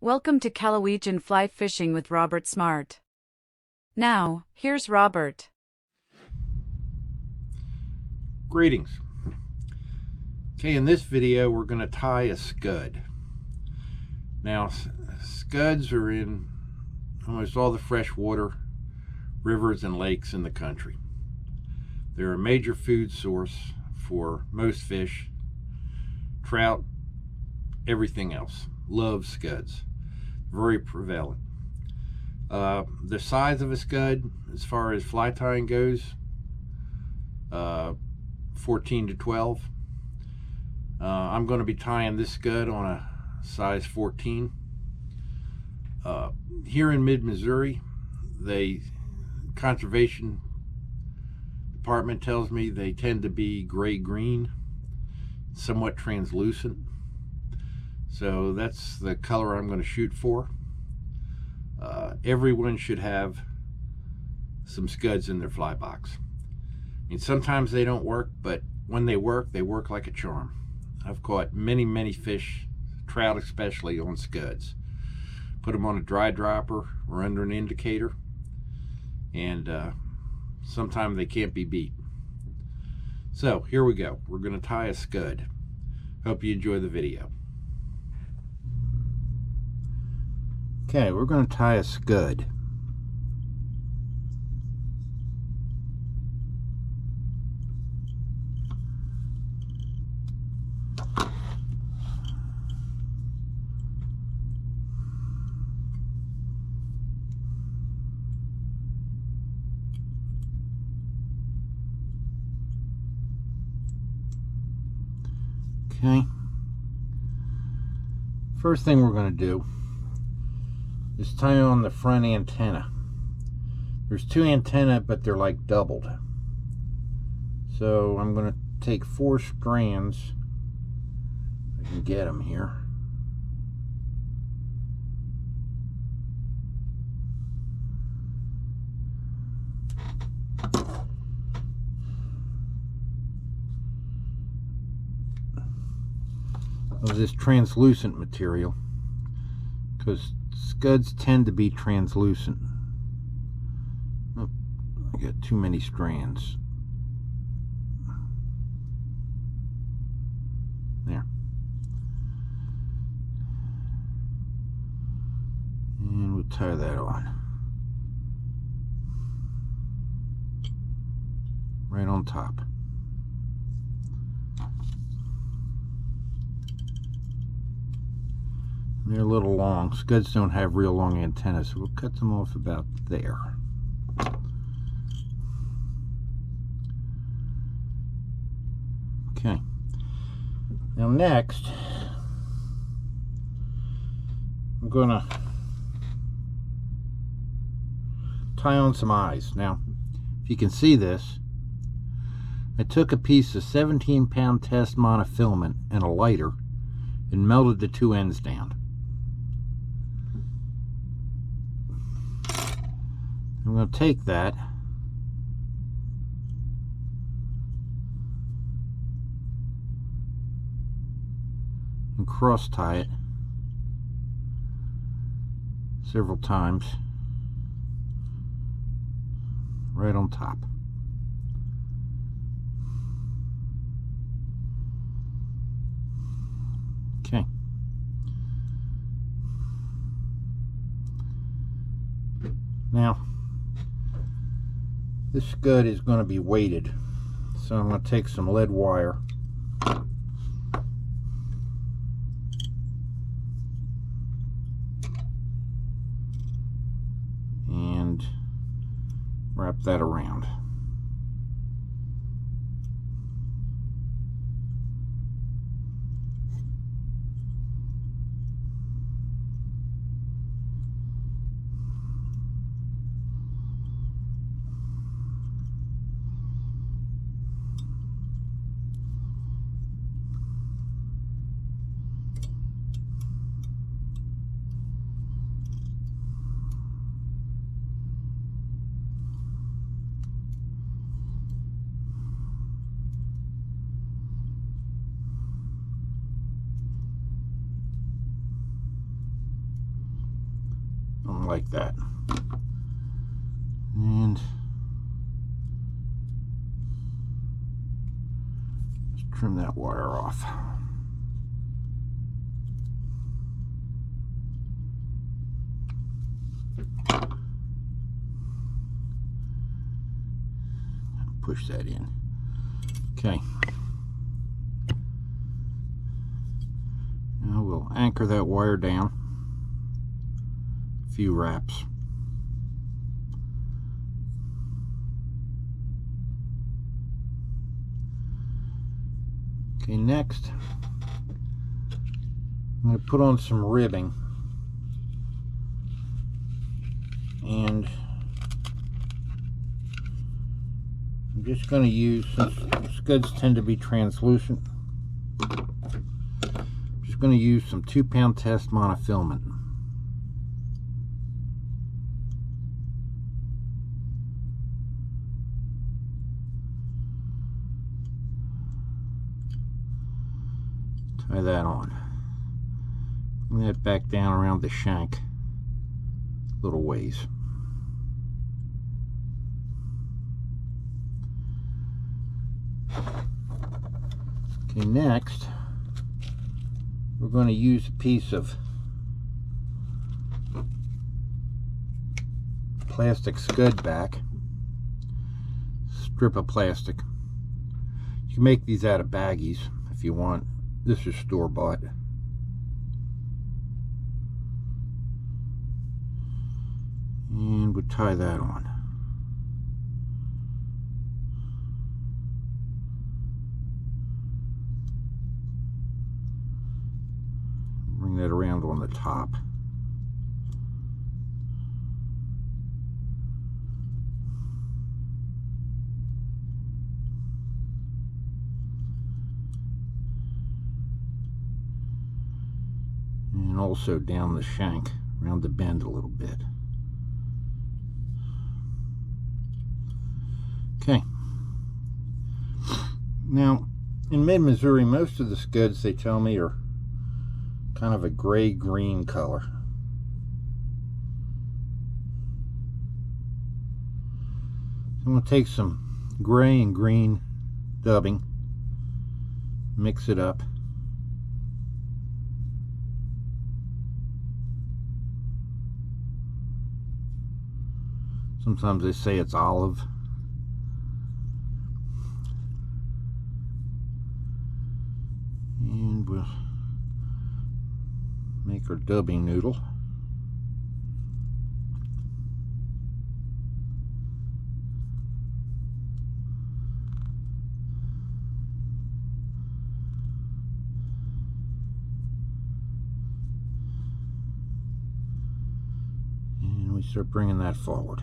Welcome to Callawegin Fly Fishing with Robert Smart. Now, here's Robert. Greetings. Okay, in this video we're going to tie a scud. Now, scuds are in almost all the freshwater rivers and lakes in the country. They're a major food source for most fish, trout, everything else. Love scuds. Very prevalent. The size of a scud, as far as fly tying goes, 14 to 12. I'm going to be tying this scud on a size 14. Here in mid-Missouri, the conservation department tells me they tend to be gray-green, somewhat translucent. So that's the color I'm going to shoot for. Everyone should have some scuds in their fly box. I mean, sometimes they don't work, but when they work like a charm. I've caught many fish, trout especially, on scuds. Put them on a dry dropper or under an indicator, and sometimes they can't be beat. So here we go. We're going to tie a scud. Hope you enjoy the video. Okay, we're going to tie a scud. Okay. First thing we're going to do is tie on the front antenna. There's two antennae, but they're like doubled. So I'm going to take 4 strands. If I can get them here. Of this translucent material, because scuds tend to be translucent. Oh, I got too many strands. There. And we'll tie that on. Right on top. They're a little long. Scuds don't have real long antennas, so we'll cut them off about there. Okay. Now next, I'm going to tie on some eyes. Now, if you can see this, I took a piece of 17-pound test monofilament and a lighter and melted the 2 ends down. I'm going to take that and cross tie it several times right on top. Okay. Now, this scud is going to be weighted, so I'm going to take some lead wire and wrap that around. Something like that. And just trim that wire off. Push that in. Okay. Now we'll anchor that wire down. A few wraps. Okay, next I'm going to put on some ribbing, and I'm just going to use, since scuds tend to be translucent, I'm just going to use some 2-pound test monofilament. Tie that on. Bring that back down around the shank a little ways. Okay, next we're going to use a piece of plastic scud back, strip of plastic. You can make these out of baggies if you want. This is store-bought. And we'll tie that on. Bring that around on the top. And also down the shank, around the bend a little bit. Okay. Now, in mid-Missouri, most of the scuds, they tell me, are kind of a gray-green color. I'm going to take some gray and green dubbing, mix it up. Sometimes they say it's olive. And we'll make our dubbing noodle. And we start bringing that forward.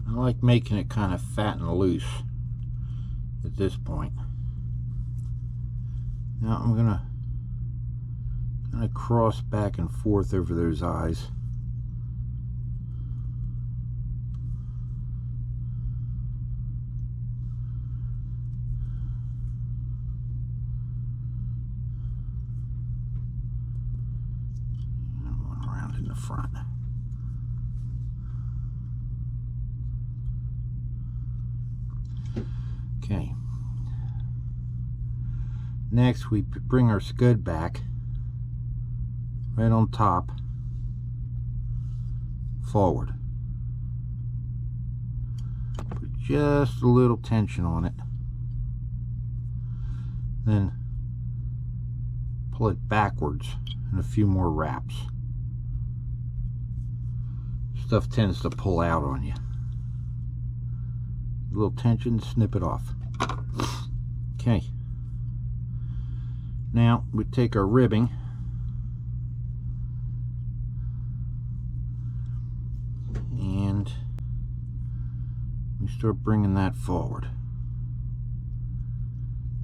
I like making it kind of fat and loose at this point. Now I'm going to kind of cross back and forth over those eyes. And one around in the front. Okay. Next, we bring our scud back right on top, forward. Put just a little tension on it. Then pull it backwards and a few more wraps. stuff tends to pull out on you. A little tension, snip it off. Okay. Now we take our ribbing and we start bringing that forward.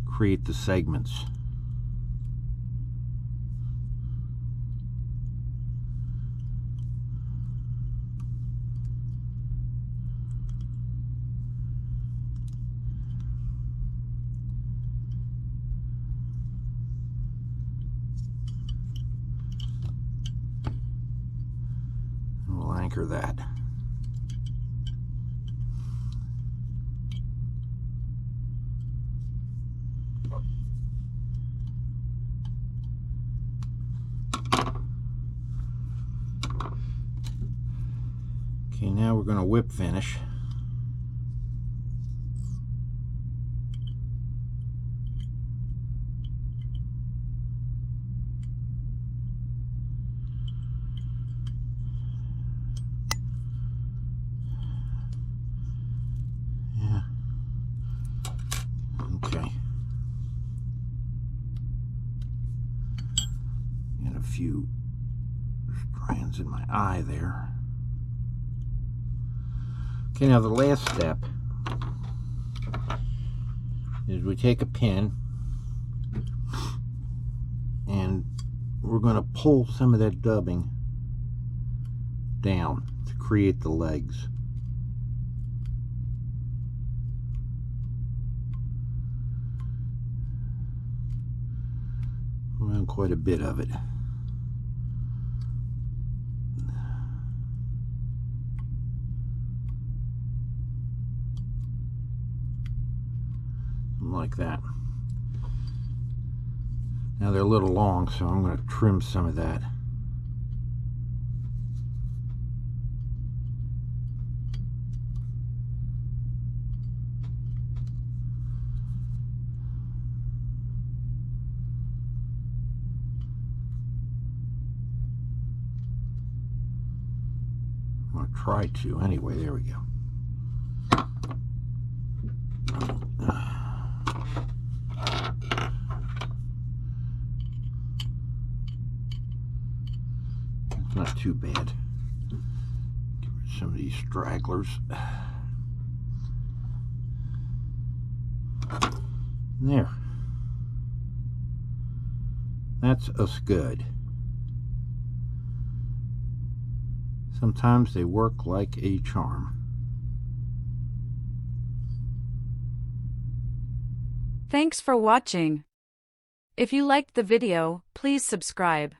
Create the segments. We'll anchor that. Okay, now we're going to whip finish. Yeah. Okay. Got a few strands in my eye there. Okay, now the last step is we take a pin and we're going to pull some of that dubbing down to create the legs. Well, quite a bit of it. Like that. Now they're a little long, so I'm going to trim some of that. I'm going to try to. Anyway, there we go. Not too bad. Get rid of some of these stragglers. There. That's a scud. Sometimes they work like a charm. Thanks for watching. If you liked the video, please subscribe.